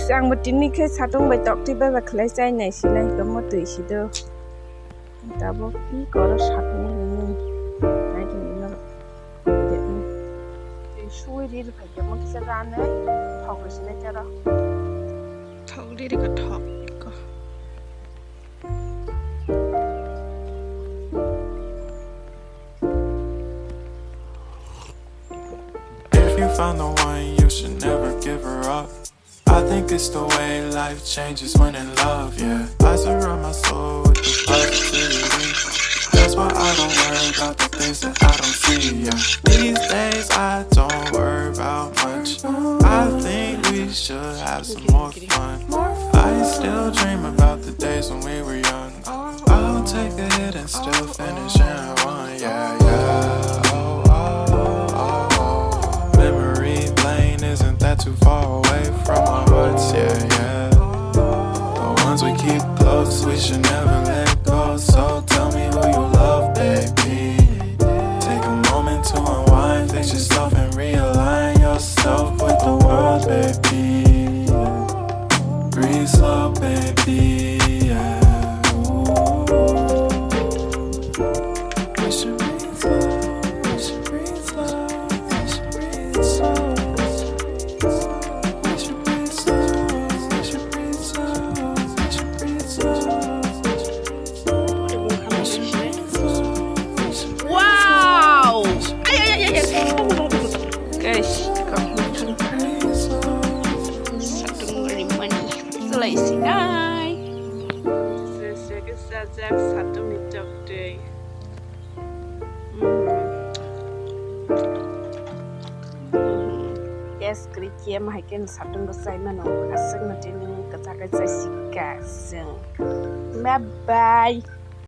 sang một tin cái satung bài tóc thì bây giờ lấy sai này xí này có một tuổi xí đâu ta bảo ý có là satung này này thì nó đẹp thì xuôi đi phải cho một cái ra đấy thọc rồi xí này cho đó thọc đi thì có thọc có If you found the one, you should never give her up. I think it's the way life changes when in love, yeah. I surround my soul with the positivity. That's why I don't worry about the things that I don't see, yeah. These days I don't worry about much. I think we should have some more fun. I still dream about the days when we were young. I'll take a hit and still finish in one, yeah, yeah. Oh, oh, oh, oh. Memory lane isn't that too far away from our hearts, yeah, yeah. The ones we keep close, we should never let go. So tell me who you love, baby. Take a moment to unwind, fix yourself and realign yourself with the world, baby. Breathe slow, baby, yeah. We should breathe slow, we should breathe slow, we should breathe slow. We should breathe slow, we should breathe slow, we should breathe slow. wow guys satung dari mana selesai guys selesai ke sajak satung hijau deh yes kerja mah kan satung besar mana asal nanti ni katakan saya sih kasih bye bye